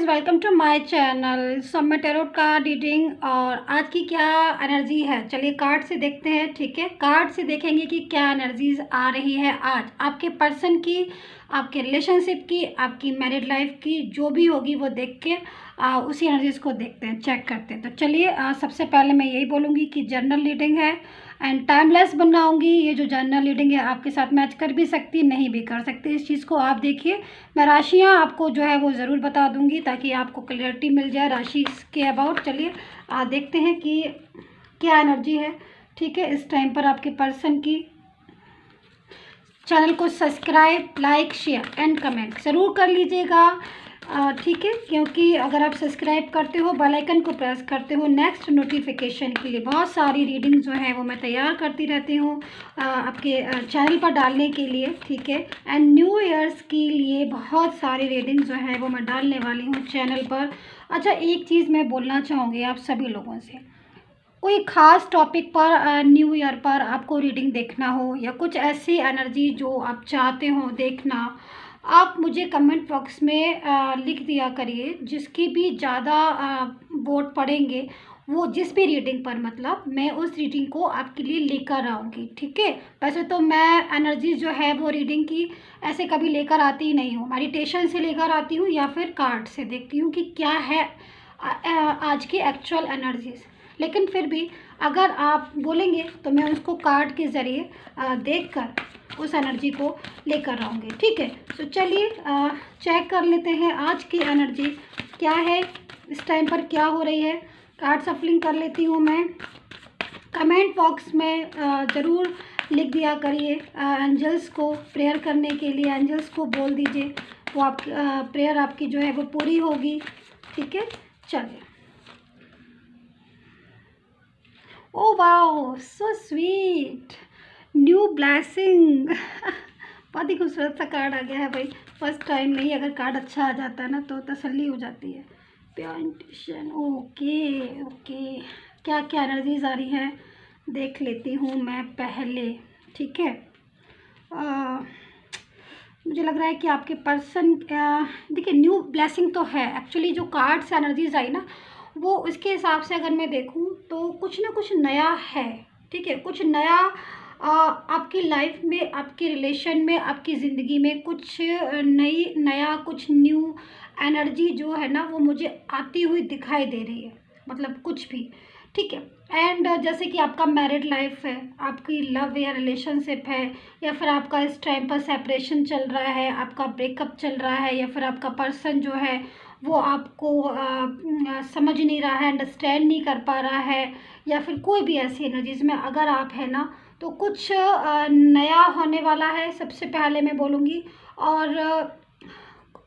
Welcome to my channel. So मैं tarot card reading और आज की क्या एनर्जी है, चलिए कार्ड से देखते हैं। ठीक है, कार्ड से देखेंगे कि क्या एनर्जीज आ रही है आज आपके पर्सन की, आपके रिलेशनशिप की, आपकी मैरिड लाइफ की, जो भी होगी वो देख के उसी एनर्जीज को देखते हैं, चेक करते हैं। तो चलिए सबसे पहले मैं यही बोलूँगी कि जनरल रीडिंग है एंड टाइमलेस बनाऊंगी। ये जो जनरल रीडिंग है आपके साथ मैच कर भी सकती, नहीं भी कर सकती, इस चीज़ को आप देखिए। मैं राशियाँ आपको जो है वो ज़रूर बता दूंगी ताकि आपको क्लियरिटी मिल जाए राशि के अबाउट। चलिए देखते हैं कि क्या एनर्जी है। ठीक है, इस टाइम पर आपके पर्सन की। चैनल को subscribe, like, share and comment ज़रूर कर लीजिएगा। ठीक है, क्योंकि अगर आप सब्सक्राइब करते हो, बेल आइकन को प्रेस करते हो नेक्स्ट नोटिफिकेशन के लिए, बहुत सारी रीडिंग जो है वो मैं तैयार करती रहती हूँ आपके चैनल पर डालने के लिए। ठीक है, एंड न्यू ईयर्स के लिए बहुत सारी रीडिंग जो है वो मैं डालने वाली हूँ चैनल पर। अच्छा, एक चीज़ मैं बोलना चाहूँगी आप सभी लोगों से, कोई ख़ास टॉपिक पर न्यू ईयर पर आपको रीडिंग देखना हो या कुछ ऐसी एनर्जी जो आप चाहते हो देखना, आप मुझे कमेंट बॉक्स में लिख दिया करिए। जिसकी भी ज़्यादा वोट पड़ेंगे वो जिस भी रीडिंग पर, मतलब मैं उस रीडिंग को आपके लिए लेकर आऊँगी। ठीक है, वैसे तो मैं एनर्जी जो है वो रीडिंग की ऐसे कभी लेकर आती ही नहीं हूँ, मेडिटेशन से लेकर आती हूँ या फिर कार्ड से देखती हूँ कि क्या है आज की एक्चुअल एनर्जीज। लेकिन फिर भी अगर आप बोलेंगे तो मैं उसको कार्ड के ज़रिए देखकर उस एनर्जी को लेकर आऊँगी। ठीक है, तो चलिए चेक कर लेते हैं आज की एनर्जी क्या है, इस टाइम पर क्या हो रही है। कार्ड शफलिंग कर लेती हूँ मैं। कमेंट बॉक्स में ज़रूर लिख दिया करिए एंजल्स को प्रेयर करने के लिए, एंजल्स को बोल दीजिए वो आप प्रेयर आपकी जो है वो पूरी होगी। ठीक है, चलिए। Oh wow, so sweet, new blessing बहुत ही खूबसूरत सा कार्ड आ गया है भाई। फर्स्ट टाइम नहीं, अगर कार्ड अच्छा आ जाता है ना तो तसल्ली हो जाती है। प्योर इंट्यूशन, ओके ओके, क्या क्या एनर्जीज आ रही है देख लेती हूँ मैं पहले। ठीक है, मुझे लग रहा है कि आपके पर्सन देखिए न्यू ब्लेसिंग तो है एक्चुअली। जो कार्ड से एनर्जीज आई ना वो उसके हिसाब से अगर मैं देखूं तो कुछ ना कुछ नया है। ठीक है, कुछ नया आपकी लाइफ में, आपके रिलेशन में, आपकी ज़िंदगी में कुछ नया कुछ न्यू एनर्जी जो है ना वो मुझे आती हुई दिखाई दे रही है, मतलब कुछ भी। ठीक है, एंड जैसे कि आपका मैरिड लाइफ है, आपकी लव या रिलेशनशिप है, या फिर आपका इस टाइम पर सेपरेशन चल रहा है, आपका ब्रेकअप चल रहा है, या फिर आपका पर्सन जो है वो आपको समझ नहीं रहा है, अंडरस्टैंड नहीं कर पा रहा है, या फिर कोई भी ऐसी एनर्जीज में अगर आप है ना तो कुछ नया होने वाला है, सबसे पहले मैं बोलूँगी। और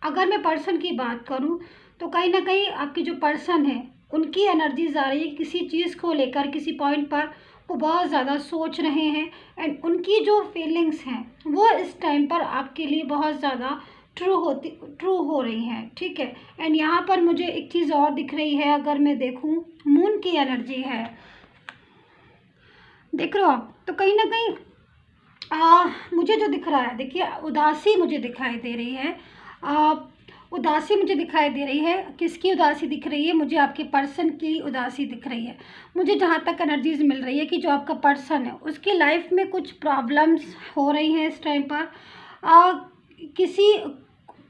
अगर मैं पर्सन की बात करूँ तो कहीं ना कहीं आपकी जो पर्सन है उनकी एनर्जीज आ रही है किसी चीज़ को लेकर, किसी पॉइंट पर वो बहुत ज़्यादा सोच रहे हैं एंड उनकी जो फीलिंग्स हैं वो इस टाइम पर आपके लिए बहुत ज़्यादा ट्रू हो रही हैं। ठीक है, एंड यहाँ पर मुझे एक चीज़ और दिख रही है, अगर मैं देखूँ मून की एनर्जी है, देख रहे हो आप, तो कहीं ना कहीं मुझे जो दिख रहा है, देखिए उदासी मुझे दिखाई दे रही है। उदासी मुझे दिखाई दे रही है। किसकी उदासी दिख रही है? मुझे आपके पर्सन की उदासी दिख रही है। मुझे जहाँ तक एनर्जीज मिल रही है कि जो आपका पर्सन है उसकी लाइफ में कुछ प्रॉब्लम्स हो रही हैं इस टाइम पर। किसी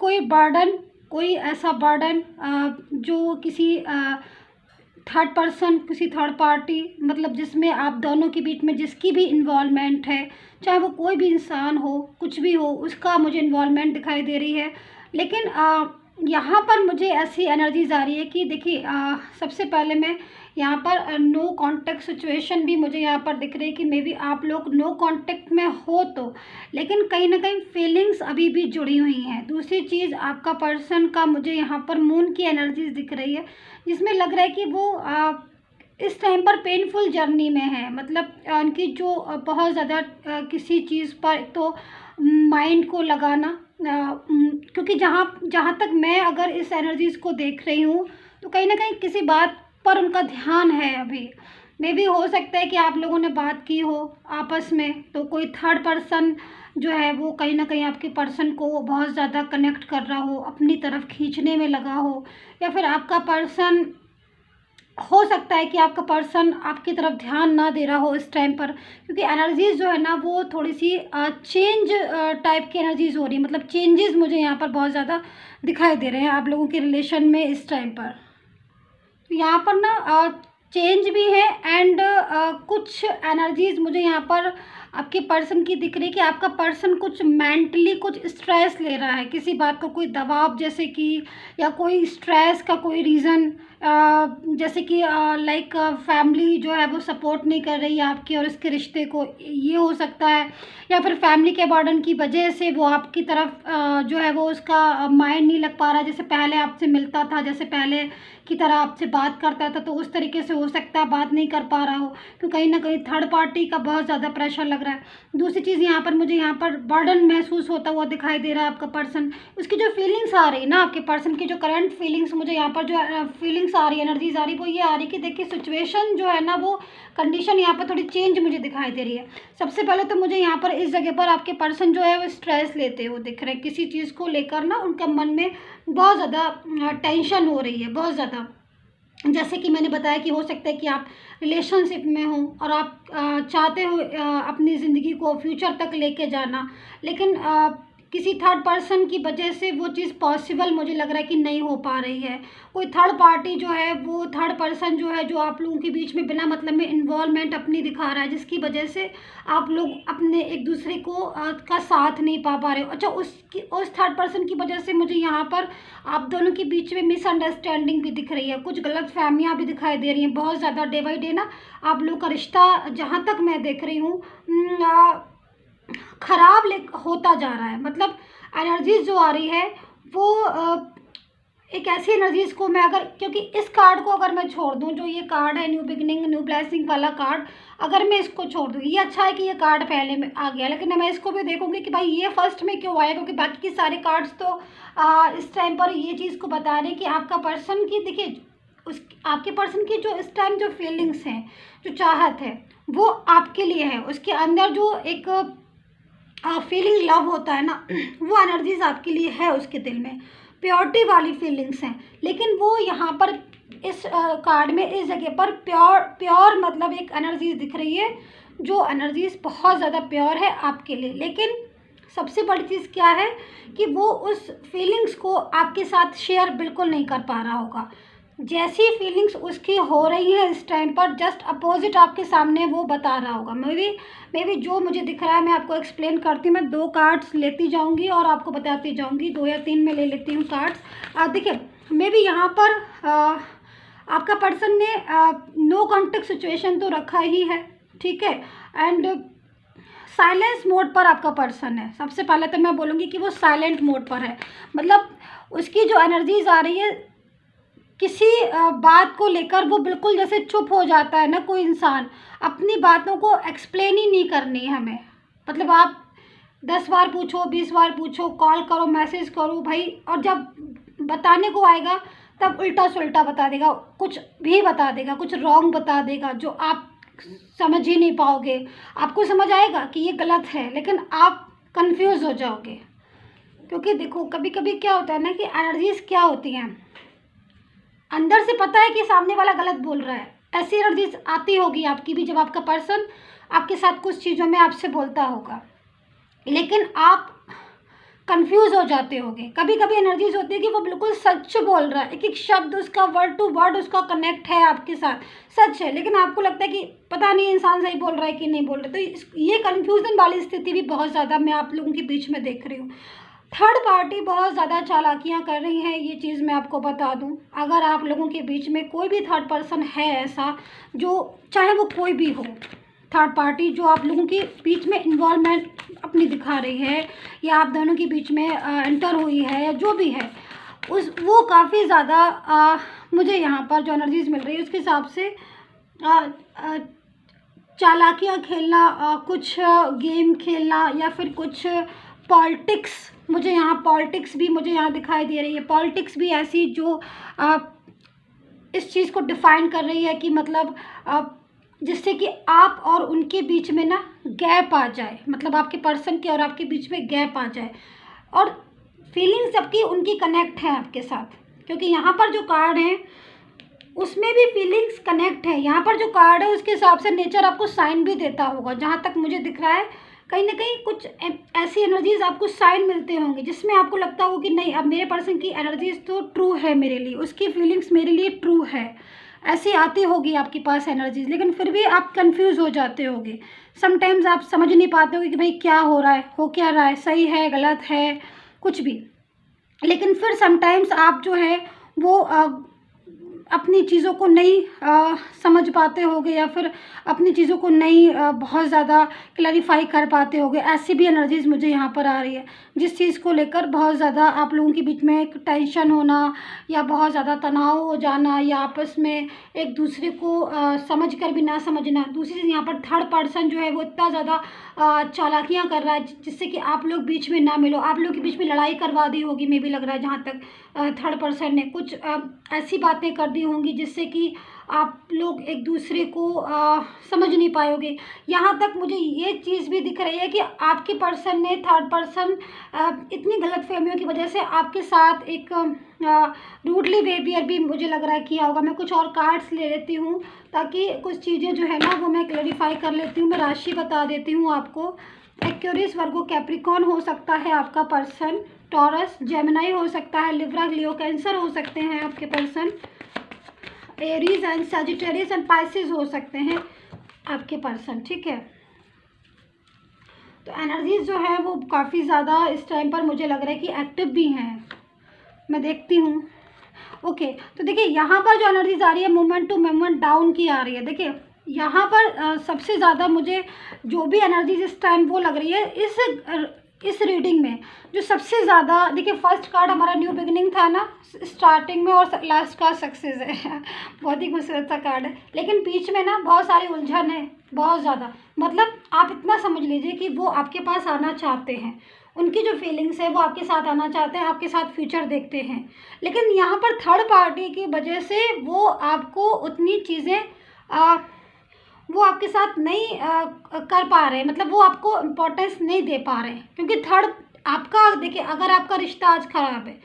कोई बर्डन, कोई ऐसा बर्डन जो किसी थर्ड पर्सन, किसी थर्ड पार्टी, मतलब जिसमें आप दोनों के बीच में जिसकी भी इन्वॉल्वमेंट है, चाहे वो कोई भी इंसान हो, कुछ भी हो, उसका मुझे इन्वॉल्वमेंट दिखाई दे रही है। लेकिन यहाँ पर मुझे ऐसी एनर्जीज आ रही है कि देखिए सबसे पहले मैं यहाँ पर नो कांटेक्ट सिचुएशन भी मुझे यहाँ पर दिख रही है कि मे बी आप लोग नो कांटेक्ट में हो तो, लेकिन कहीं ना कहीं फीलिंग्स अभी भी जुड़ी हुई हैं। दूसरी चीज़, आपका पर्सन का मुझे यहाँ पर मून की एनर्जीज दिख रही है जिसमें लग रहा है कि वो इस टाइम पर पेनफुल जर्नी में है, मतलब उनकी जो बहुत ज़्यादा किसी चीज़ पर तो माइंड को लगाना, क्योंकि जहाँ जहाँ तक मैं अगर इस एनर्जीज़ को देख रही हूँ तो कहीं ना कहीं किसी बात पर उनका ध्यान है अभी। मे भी हो सकता है कि आप लोगों ने बात की हो आपस में तो कोई थर्ड पर्सन जो है वो कहीं ना कहीं आपके पर्सन को बहुत ज़्यादा कनेक्ट कर रहा हो, अपनी तरफ खींचने में लगा हो, या फिर आपका पर्सन, हो सकता है कि आपका पर्सन आपकी तरफ ध्यान ना दे रहा हो इस टाइम पर, क्योंकि एनर्जीज जो है ना वो थोड़ी सी चेंज टाइप की एनर्जीज हो रही है। मतलब चेंजेस मुझे यहाँ पर बहुत ज़्यादा दिखाई दे रहे हैं आप लोगों के रिलेशन में इस टाइम पर। तो यहाँ पर ना चेंज भी है एंड कुछ एनर्जीज मुझे यहाँ पर आपके पर्सन की दिख रही है कि आपका पर्सन कुछ मेंटली कुछ स्ट्रेस ले रहा है, किसी बात का कोई दबाव जैसे कि, या कोई स्ट्रेस का कोई रीज़न, जैसे कि लाइक फैमिली जो है वो सपोर्ट नहीं कर रही है आपके और इसके रिश्ते को, ये हो सकता है। या फिर फैमिली के बर्डन की वजह से वो आपकी तरफ जो है वो उसका माइंड नहीं लग पा रहा, जैसे पहले आपसे मिलता था, जैसे पहले की तरह आपसे बात करता था, तो उस तरीके से हो सकता है बात नहीं कर पा रहा हो, तो कहीं ना कहीं थर्ड पार्टी का बहुत ज़्यादा प्रेशर लग रहा है। दूसरी चीज़ यहाँ पर मुझे यहाँ पर बर्डन महसूस होता हुआ दिखाई दे रहा है आपका पर्सन, उसकी जो फीलिंग्स आ रही है ना, आपके पर्सन की जो करंट फीलिंग्स, मुझे यहाँ पर जो फीलिंग्स आ रही है, एनर्जीज आ रही है, वो ये आ रही है कि देखिए सिचुएशन जो है ना वो कंडीशन यहाँ पर थोड़ी चेंज मुझे दिखाई दे रही है। सबसे पहले तो मुझे यहाँ पर इस जगह पर आपके पर्सन जो है वो स्ट्रेस लेते हुए दिख रहे हैं, किसी चीज़ को लेकर ना उनका मन में बहुत ज़्यादा टेंशन हो रही है, बहुत ज़्यादा। जैसे कि मैंने बताया कि हो सकता है कि आप रिलेशनशिप में हो और आप चाहते हो अपनी ज़िंदगी को फ्यूचर तक लेके जाना, लेकिन किसी थर्ड पर्सन की वजह से वो चीज़ पॉसिबल मुझे लग रहा है कि नहीं हो पा रही है। कोई थर्ड पार्टी जो है वो थर्ड पर्सन जो है जो आप लोगों के बीच में बिना मतलब में इन्वॉल्वमेंट अपनी दिखा रहा है, जिसकी वजह से आप लोग अपने एक दूसरे को का साथ नहीं पा रहे हो। अच्छा, उस थर्ड पर्सन की वजह से मुझे यहाँ पर आप दोनों के बीच में मिसअंडरस्टैंडिंग भी दिख रही है, कुछ गलत फहमियाँ भी दिखाई दे रही हैं बहुत ज़्यादा। डे बाई डे ना आप लोग का रिश्ता जहाँ तक मैं देख रही हूँ खराब होता जा रहा है। मतलब एनर्जीज जो आ रही है वो एक ऐसी एनर्जीज को मैं अगर, क्योंकि इस कार्ड को अगर मैं छोड़ दूं, जो ये कार्ड है न्यू बिगिनिंग न्यू ब्लेसिंग वाला कार्ड, अगर मैं इसको छोड़ दूं, ये अच्छा है कि ये कार्ड पहले में आ गया, लेकिन मैं इसको भी देखूंगी कि भाई ये फर्स्ट में क्यों आया, क्योंकि बाकी के सारे कार्ड्स तो इस टाइम पर ये चीज़ को बता रहे हैं कि आपका पर्सन की, देखिए उस आपके पर्सन की जो इस टाइम जो फीलिंग्स हैं, जो चाहत है वो आपके लिए है, उसके अंदर जो एक फीलिंग लव होता है ना, वो एनर्जीज आपके लिए है, उसके दिल में प्योरिटी वाली फीलिंग्स हैं। लेकिन वो यहाँ पर इस कार्ड में इस जगह पर प्योर मतलब एक एनर्जीज दिख रही है, जो एनर्जीज बहुत ज़्यादा प्योर है आपके लिए। लेकिन सबसे बड़ी चीज़ क्या है कि वो उस फीलिंग्स को आपके साथ शेयर बिल्कुल नहीं कर पा रहा होगा। जैसी फीलिंग्स उसकी हो रही है इस टाइम पर, जस्ट अपोजिट आपके सामने वो बता रहा होगा। मे बी जो मुझे दिख रहा है मैं आपको एक्सप्लेन करती हूँ। मैं 2 कार्ड्स लेती जाऊँगी और आपको बताती जाऊँगी, 2 या 3 में ले लेती हूँ कार्ड्स। देखिए मे बी यहाँ पर आपका पर्सन ने नो कॉन्टेक्ट सिचुएशन तो रखा ही है, ठीक है, एंड साइलेंस मोड पर आपका पर्सन है। सबसे पहले तो मैं बोलूँगी कि वो साइलेंट मोड पर है, मतलब उसकी जो एनर्जीज आ रही है किसी बात को लेकर वो बिल्कुल जैसे चुप हो जाता है ना कोई इंसान, अपनी बातों को एक्सप्लेन ही नहीं करनी है हमें। मतलब आप 10 बार पूछो, 20 बार पूछो, कॉल करो, मैसेज करो भाई, और जब बताने को आएगा तब उल्टा सुल्टा बता देगा, कुछ भी बता देगा, कुछ रॉन्ग बता देगा जो आप समझ ही नहीं पाओगे। आपको समझ आएगा कि ये गलत है, लेकिन आप कंफ्यूज हो जाओगे। क्योंकि देखो कभी कभी क्या होता है ना कि एनर्जीज क्या होती हैं, अंदर से पता है कि सामने वाला गलत बोल रहा है, ऐसी एनर्जीज आती होगी आपकी भी जब आपका पर्सन आपके साथ कुछ चीज़ों में आपसे बोलता होगा, लेकिन आप कंफ्यूज हो जाते होगे। कभी कभी एनर्जीज होती है कि वो बिल्कुल सच बोल रहा है, एक एक शब्द उसका वर्ड टू वर्ड उसका कनेक्ट है आपके साथ, सच है, लेकिन आपको लगता है कि पता नहीं इंसान सही बोल रहा है कि नहीं बोल रहा। तो ये कन्फ्यूज़न वाली स्थिति भी बहुत ज़्यादा मैं आप लोगों के बीच में देख रही हूँ। थर्ड पार्टी बहुत ज़्यादा चालाकियाँ कर रही हैं, ये चीज़ मैं आपको बता दूं। अगर आप लोगों के बीच में कोई भी थर्ड पर्सन है ऐसा, जो चाहे वो कोई भी हो, थर्ड पार्टी जो आप लोगों के बीच में इन्वॉल्वमेंट अपनी दिखा रही है, या आप दोनों के बीच में एंटर हुई है, या जो भी है, वो काफ़ी ज़्यादा मुझे यहाँ पर जो एनर्जीज मिल रही है उसके हिसाब से चालाकियाँ खेलना, कुछ गेम खेलना, या फिर कुछ पॉलिटिक्स, मुझे यहाँ पॉलिटिक्स भी मुझे यहाँ दिखाई दे रही है। पॉलिटिक्स भी ऐसी जो इस चीज़ को डिफ़ाइन कर रही है कि मतलब जिससे कि आप और उनके बीच में ना गैप आ जाए, मतलब आपके पर्सन के और आपके बीच में गैप आ जाए, और फीलिंग्स जबकि उनकी कनेक्ट है आपके साथ, क्योंकि यहाँ पर जो कार्ड है उसमें भी फीलिंग्स कनेक्ट है। यहाँ पर जो कार्ड है उसके हिसाब से नेचर आपको साइन भी देता होगा, जहाँ तक मुझे दिख रहा है कहीं ना कहीं कुछ ऐसी एनर्जीज आपको साइन मिलते होंगे जिसमें आपको लगता होगा कि नहीं, अब मेरे पर्सन की एनर्जीज तो ट्रू है मेरे लिए, उसकी फीलिंग्स मेरे लिए ट्रू है। ऐसी आती होगी आपके पास एनर्जीज, लेकिन फिर भी आप कंफ्यूज हो जाते होगे। समटाइम्स आप समझ नहीं पाते हो कि भाई क्या हो रहा है, हो क्या रहा है, सही है गलत है कुछ भी। लेकिन फिर समटाइम्स आप जो है वो अपनी चीज़ों को नहीं समझ पाते होगे, या फिर अपनी चीज़ों को नहीं बहुत ज़्यादा क्लैरिफाई कर पाते होगे। ऐसी भी एनर्जीज मुझे यहाँ पर आ रही है, जिस चीज़ को लेकर बहुत ज़्यादा आप लोगों के बीच में एक टेंशन होना, या बहुत ज़्यादा तनाव हो जाना, या आपस में एक दूसरे को समझ कर भी ना समझना। दूसरी चीज़, यहाँ पर थर्ड पर्सन जो है वो इतना ज़्यादा चालाकियाँ कर रहा है जिससे कि आप लोग बीच में ना मिलो, आप लोग के बीच में लड़ाई करवा दी होगी। मैं भी लग रहा है जहाँ तक थर्ड पर्सन ने कुछ ऐसी बातें कर दी होंगी जिससे कि आप लोग एक दूसरे को समझ नहीं पाओगे। यहाँ तक मुझे ये चीज़ भी दिख रही है कि आपके पर्सन ने, थर्ड पर्सन, इतनी गलतफहमियों की वजह से आपके साथ एक रूडली बिहेवियर भी मुझे लग रहा है किया होगा। मैं कुछ और कार्ड्स ले लेती हूँ ताकि कुछ चीज़ें जो है ना वो मैं क्लैरिफाई कर लेती हूँ। मैं राशि बता देती हूँ आपको। एक्वेरियस, वर्गो, कैप्रिकॉर्न हो सकता है आपका पर्सन, टॉरस, जेमिनी हो सकता है, लिब्रा, लियो, कैंसर हो सकते हैं आपके person, Aries and Sagittarius and Pisces हो सकते हैं आपके पर्सन। ठीक है, तो एनर्जीज जो है वो काफ़ी ज़्यादा इस टाइम पर मुझे लग रहा है कि एक्टिव भी हैं। मैं देखती हूँ। ओके, तो देखिए यहाँ पर जो एनर्जीज आ रही है मोमेंट टू मोमेंट डाउन की आ रही है। देखिए यहाँ पर सबसे ज़्यादा मुझे जो भी एनर्जीज इस टाइम वो लग रही है इस रीडिंग में, जो सबसे ज़्यादा, देखिए फर्स्ट कार्ड हमारा न्यू बिगिनिंग था ना स्टार्टिंग में, और लास्ट का सक्सेस है बहुत ही खूबसूरत सा कार्ड है, लेकिन बीच में ना बहुत सारी उलझन है, बहुत ज़्यादा। मतलब आप इतना समझ लीजिए कि वो आपके पास आना चाहते हैं, उनकी जो फीलिंग्स है वो आपके साथ आना चाहते हैं, आपके साथ फ्यूचर देखते हैं, लेकिन यहाँ पर थर्ड पार्टी की वजह से वो आपको उतनी चीज़ें वो आपके साथ नहीं कर पा रहे, मतलब वो आपको इम्पोर्टेंस नहीं दे पा रहे, क्योंकि थर्ड आपका, देखिए अगर आपका रिश्ता आज ख़राब है,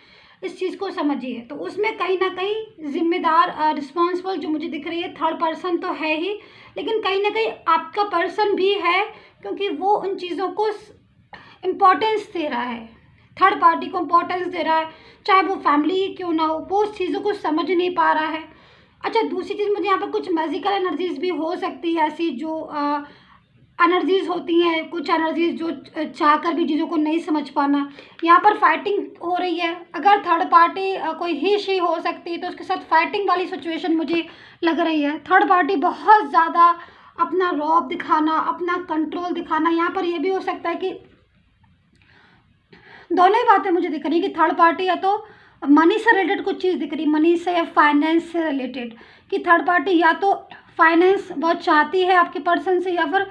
इस चीज़ को समझिए, तो उसमें कहीं ना कहीं जिम्मेदार रिस्पॉन्सिबल जो मुझे दिख रही है थर्ड पर्सन तो है ही, लेकिन कहीं ना कहीं आपका पर्सन भी है, क्योंकि वो उन चीज़ों को इम्पोर्टेंस दे रहा है, थर्ड पार्टी को इम्पोर्टेंस दे रहा है, चाहे वो फैमिली क्यों ना हो, वो उस चीज़ों को समझ नहीं पा रहा है। अच्छा, दूसरी चीज़ मुझे यहाँ पर कुछ मैजिकल एनर्जीज भी हो सकती है, ऐसी जो एनर्जीज होती हैं, कुछ एनर्जीज जो चाहकर भी चीज़ों को नहीं समझ पाना। यहाँ पर फाइटिंग हो रही है, अगर थर्ड पार्टी कोई ही शी हो सकती है तो उसके साथ फाइटिंग वाली सिचुएशन मुझे लग रही है। थर्ड पार्टी बहुत ज़्यादा अपना रौब दिखाना, अपना कंट्रोल दिखाना। यहाँ पर ये भी हो सकता है कि दोनों ही बातें मुझे दिख रही है कि थर्ड पार्टी या तो मनी से रिलेटेड कुछ चीज़ दिख रही है, मनी से या फाइनेंस से रिलेटेड, कि थर्ड पार्टी या तो फाइनेंस बहुत चाहती है आपके पर्सन से, या फिर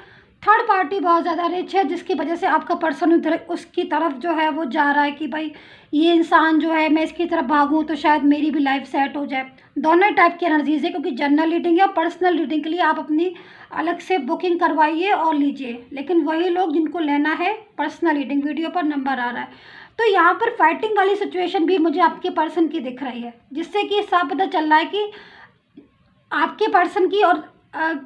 थर्ड पार्टी बहुत ज़्यादा रिच है जिसकी वजह से आपका पर्सन उधर उसकी तरफ जो है वो जा रहा है कि भाई ये इंसान जो है मैं इसकी तरफ भागूं तो शायद मेरी भी लाइफ सेट हो जाए। दोनों टाइप की एनर्जीज है, क्योंकि जनरल रीडिंग या पर्सनल रीडिंग के लिए आप अपनी अलग से बुकिंग करवाइए और लीजिए, लेकिन वही लोग जिनको लेना है पर्सनल रीडिंग, वीडियो पर नंबर आ रहा है। तो यहाँ पर फाइटिंग वाली सिचुएशन भी मुझे आपके पर्सन की दिख रही है, जिससे कि साफ पता चल रहा है कि आपके पर्सन की और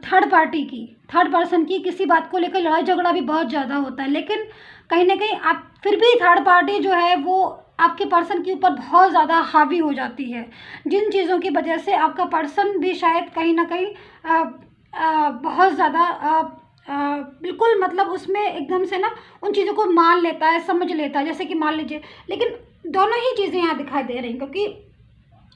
थर्ड पर्सन की किसी बात को लेकर लड़ाई झगड़ा भी बहुत ज़्यादा होता है, लेकिन कहीं ना कहीं आप फिर भी थर्ड पार्टी जो है वो आपके पर्सन के ऊपर बहुत ज़्यादा हावी हो जाती है, जिन चीज़ों की वजह से आपका पर्सन भी शायद कहीं ना कहीं बहुत ज़्यादा बिल्कुल, मतलब उसमें एकदम से ना उन चीज़ों को मान लेता है, समझ लेता है, जैसे कि मान लीजिए। लेकिन दोनों ही चीज़ें यहाँ दिखाई दे रही हैं, क्योंकि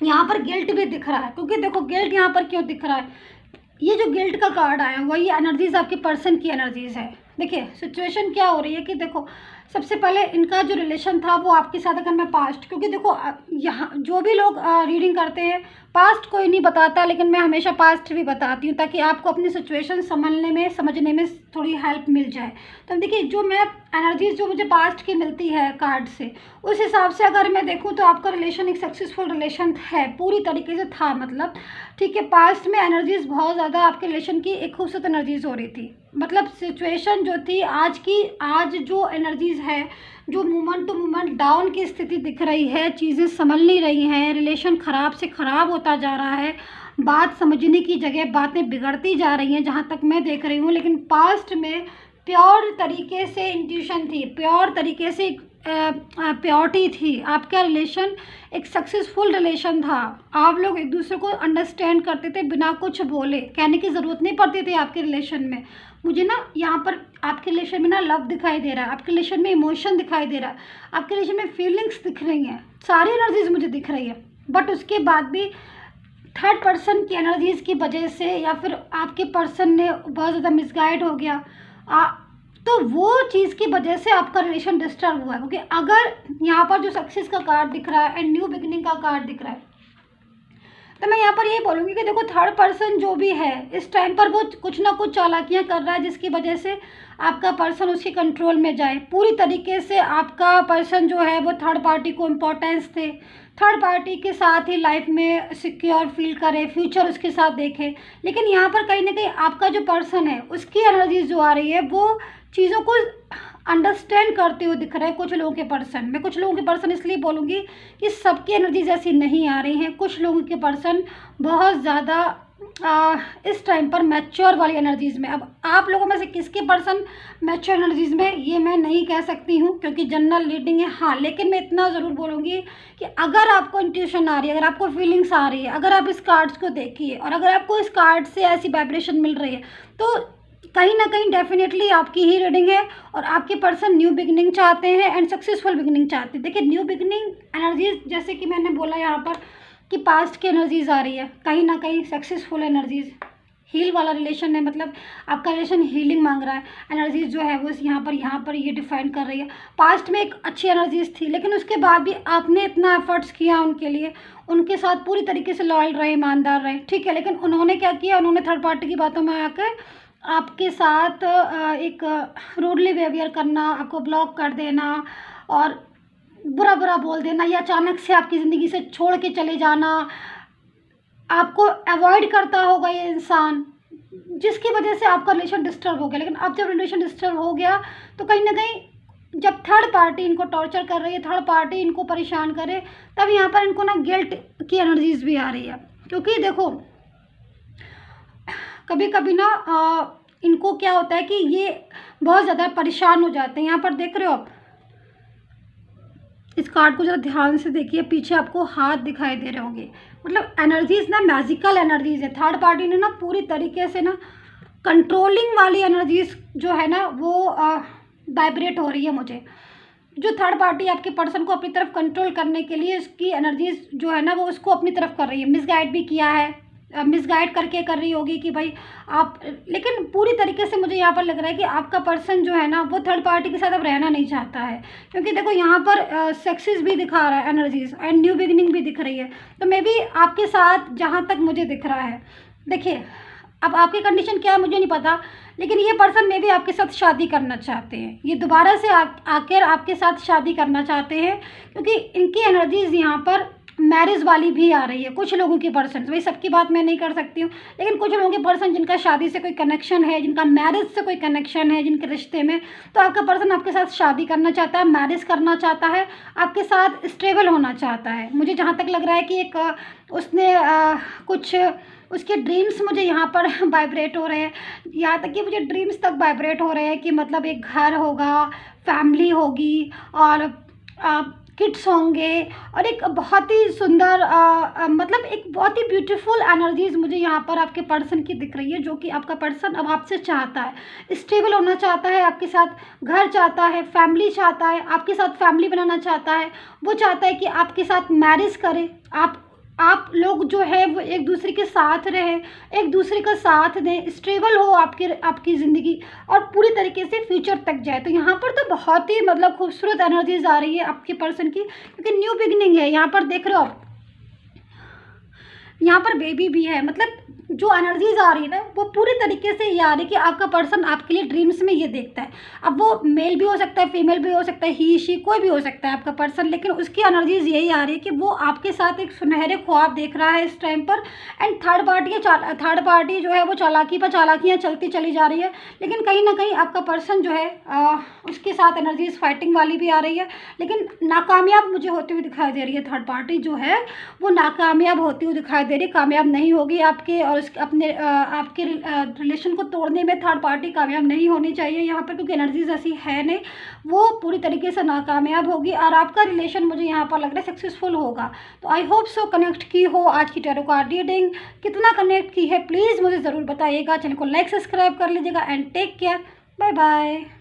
यहाँ पर गिल्ट भी दिख रहा है, क्योंकि देखो गिल्ट यहाँ पर क्यों दिख रहा है, ये जो गिल्ट का कार्ड आया हुआ ये एनर्जीज आपके पर्सन की एनर्जीज है। देखिए सिचुएशन क्या हो रही है कि देखो सबसे पहले इनका जो रिलेशन था वो आपके साथ, अगर मैं पास्ट, क्योंकि देखो यहाँ जो भी लोग रीडिंग करते हैं पास्ट कोई नहीं बताता, लेकिन मैं हमेशा पास्ट भी बताती हूँ ताकि आपको अपनी सिचुएशन समझने में थोड़ी हेल्प मिल जाए। तो देखिए जो मैं एनर्जीज जो मुझे पास्ट की मिलती है कार्ड से, उस हिसाब से अगर मैं देखूँ तो आपका रिलेशन एक सक्सेसफुल रिलेशन है, पूरी तरीके से था मतलब, ठीक है। पास्ट में एनर्जीज बहुत ज़्यादा आपके रिलेशन की एक खूबसूरत एनर्जीज हो रही थी, मतलब सिचुएशन जो थी आज जो एनर्जीज है, जो मोमेंट टू मोमेंट डाउन की स्थिति दिख रही है, चीज़ें संभल नहीं रही हैं, रिलेशन ख़राब से ख़राब होता जा रहा है, बात समझने की जगह बातें बिगड़ती जा रही हैं जहाँ तक मैं देख रही हूँ। लेकिन पास्ट में प्योर तरीके से इंट्यूशन थी, प्योर तरीके से प्योरिटी थी, आपका रिलेशन एक सक्सेसफुल रिलेशन था। आप लोग एक दूसरे को अंडरस्टैंड करते थे बिना कुछ बोले, कहने की ज़रूरत नहीं पड़ती थी आपके रिलेशन में। मुझे ना यहाँ पर आपके रिलेशन में ना लव दिखाई दे रहा है, आपके रिलेशन में इमोशन दिखाई दे रहा है, आपके रिलेशन में फीलिंग्स दिख रही हैं, सारी एनर्जीज मुझे दिख रही है। बट उसके बाद भी थर्ड पर्सन की एनर्जीज की वजह से, या फिर आपके पर्सन ने बहुत ज़्यादा मिसगाइड हो गया, तो वो चीज़ की वजह से आपका रिलेशन डिस्टर्ब हुआ है। क्योंकि अगर यहाँ पर जो सक्सेस का कार्ड दिख रहा है एंड न्यू बिगिनिंग का कार्ड दिख रहा है, तो मैं यहाँ पर ये बोलूँगी कि देखो थर्ड पर्सन जो भी है इस टाइम पर वो कुछ ना कुछ चालाकियाँ कर रहा है, जिसकी वजह से आपका पर्सन उसके कंट्रोल में जाए। पूरी तरीके से आपका पर्सन जो है वो थर्ड पार्टी को इम्पोर्टेंस दे, थर्ड पार्टी के साथ ही लाइफ में सिक्योर फील करे, फ्यूचर उसके साथ देखे। लेकिन यहाँ पर कहीं ना कहीं आपका जो पर्सन है उसकी एनर्जी जो आ रही है वो चीज़ों को अंडरस्टैंड करते हुए दिख रहे हैं कुछ लोगों के पर्सन। मैं कुछ लोगों के पर्सन इसलिए बोलूँगी कि सबकी एनर्जीज ऐसी नहीं आ रही हैं। कुछ लोगों के पर्सन बहुत ज़्यादा इस टाइम पर मैच्योर वाली एनर्जीज़ में। अब आप लोगों में से किसके पर्सन मैच्योर एनर्जीज़ में, ये मैं नहीं कह सकती हूँ क्योंकि जनरल रीडिंग है। हाँ, लेकिन मैं इतना ज़रूर बोलूँगी कि अगर आपको इंट्यूशन आ रही है, अगर आपको फीलिंग्स आ रही है, अगर आप इस कार्ड्स को देखिए और अगर आपको इस कार्ड से ऐसी वाइब्रेशन मिल रही है, तो कहीं ना कहीं डेफिनेटली आपकी ही रीडिंग है और आपके पर्सन न्यू बिगिनिंग चाहते हैं एंड सक्सेसफुल बिगिनिंग चाहते हैं। देखिए न्यू बिगिनिंग एनर्जीज, जैसे कि मैंने बोला यहाँ पर कि पास्ट की एनर्जीज आ रही है, कहीं ना कहीं सक्सेसफुल एनर्जीज, हील वाला रिलेशन है, मतलब आपका रिलेशन हीलिंग मांग रहा है। एनर्जीज जो है वो यहाँ पर ये डिफाइन कर रही है। पास्ट में एक अच्छी एनर्जीज थी, लेकिन उसके बाद भी आपने इतना एफर्ट्स किया उनके लिए, उनके साथ पूरी तरीके से लॉयल रहे, ईमानदार रहे, ठीक है। लेकिन उन्होंने क्या किया, उन्होंने थर्ड पार्टी की बातों में आकर आपके साथ एक रूडली बिहेवियर करना, आपको ब्लॉक कर देना और बुरा बुरा बोल देना, या अचानक से आपकी ज़िंदगी से छोड़ के चले जाना। आपको अवॉइड करता होगा ये इंसान, जिसकी वजह से आपका रिलेशन डिस्टर्ब हो गया। लेकिन अब जब रिलेशन डिस्टर्ब हो गया तो कहीं ना कहीं जब थर्ड पार्टी इनको टॉर्चर कर रही है, थर्ड पार्टी इनको परेशान करे, तब यहाँ पर इनको ना गिल्ट की एनर्जीज भी आ रही है। क्योंकि देखो कभी कभी ना इनको क्या होता है कि ये बहुत ज़्यादा परेशान हो जाते हैं। यहाँ पर देख रहे हो आप, इस कार्ड को ज़रा ध्यान से देखिए, पीछे आपको हाथ दिखाई दे रहे होंगे। मतलब एनर्जीज ना मैजिकल एनर्जीज है। थर्ड पार्टी ने ना पूरी तरीके से ना कंट्रोलिंग वाली एनर्जीज जो है ना वो वाइब्रेट हो रही है मुझे। जो थर्ड पार्टी आपके पर्सन को अपनी तरफ कंट्रोल करने के लिए इसकी एनर्जीज जो है ना वो उसको अपनी तरफ कर रही है। मिसगाइड भी किया है, मिसगाइड करके कर रही होगी कि भाई आप, लेकिन पूरी तरीके से मुझे यहाँ पर लग रहा है कि आपका पर्सन जो है ना वो थर्ड पार्टी के साथ अब रहना नहीं चाहता है। क्योंकि देखो यहाँ पर सक्सेस भी दिखा रहा है एनर्जीज एंड न्यू बिगिनिंग भी दिख रही है। तो मे बी आपके साथ जहाँ तक मुझे दिख रहा है, देखिए अब आपकी कंडीशन क्या है मुझे नहीं पता, लेकिन ये पर्सन मे भी आपके साथ शादी करना चाहते हैं। ये दोबारा से आकर आपके साथ शादी करना चाहते हैं, क्योंकि इनकी एनर्जीज यहाँ पर मैरिज वाली भी आ रही है। कुछ लोगों के पर्सन, भाई सबकी बात मैं नहीं कर सकती हूँ, लेकिन कुछ लोगों के पर्सन जिनका शादी से कोई कनेक्शन है, जिनका मैरिज से कोई कनेक्शन है, जिनके रिश्ते में, तो आपका पर्सन आपके साथ शादी करना चाहता है, मैरिज करना चाहता है, आपके साथ स्टेबल होना चाहता है। मुझे जहाँ तक लग रहा है कि एक उसने कुछ उसके ड्रीम्स मुझे यहाँ पर वाइब्रेट हो रहे हैं, यहाँ तक कि मुझे ड्रीम्स तक वाइब्रेट हो रहे हैं कि मतलब एक घर होगा, फैमिली होगी और किड्स होंगे और एक बहुत ही सुंदर मतलब एक बहुत ही ब्यूटीफुल एनर्जीज मुझे यहाँ पर आपके पर्सन की दिख रही है। जो कि आपका पर्सन अब आपसे चाहता है, स्टेबल होना चाहता है, आपके साथ घर चाहता है, फैमिली चाहता है, आपके साथ फैमिली बनाना चाहता है। वो चाहता है कि आपके साथ मैरिज करे, आप लोग जो है वो एक दूसरे के साथ रहे, एक दूसरे का साथ दें, स्टेबल हो आपकी ज़िंदगी और पूरी तरीके से फ्यूचर तक जाए। तो यहाँ पर तो बहुत ही मतलब खूबसूरत एनर्जीज आ रही है आपके पर्सन की, क्योंकि न्यू बिगनिंग है। यहाँ पर देख रहे हो आप, यहाँ पर बेबी भी है। मतलब जो एनर्जीज आ रही है ना वो पूरी तरीके से ये आ रही है कि आपका पर्सन आपके लिए ड्रीम्स में ये देखता है। अब वो मेल भी हो सकता है, फीमेल भी हो सकता है, ही शी कोई भी हो सकता है आपका पर्सन, लेकिन उसकी एनर्जीज यही आ रही है कि वो आपके साथ एक सुनहरे ख्वाब देख रहा है इस टाइम पर। एंड थर्ड पार्टी जो है वो चालाकी पर चालाकियाँ चलती चली जा रही है, लेकिन कहीं ना कहीं आपका पर्सन जो है उसके साथ एनर्जीज फाइटिंग वाली भी आ रही है, लेकिन नाकामयाब मुझे होती हुई दिखाई दे रही है। थर्ड पार्टी जो है वो नाकामयाब होती हुई दिखाई दे रही है, कामयाब नहीं होगी आपके और आपके रिलेशन को तोड़ने में थर्ड पार्टी कामयाब नहीं होनी चाहिए यहाँ पर, क्योंकि एनर्जीज ऐसी है नहीं, वो पूरी तरीके से नाकामयाब होगी और आपका रिलेशन मुझे यहाँ पर लग रहा है सक्सेसफुल होगा। तो आई होप सो कनेक्ट की हो आज की टैरो कार्ड रीडिंग। कितना कनेक्ट की है प्लीज़ मुझे ज़रूर बताइएगा। चैनल को लाइक सब्सक्राइब कर लीजिएगा and take care, bye bye.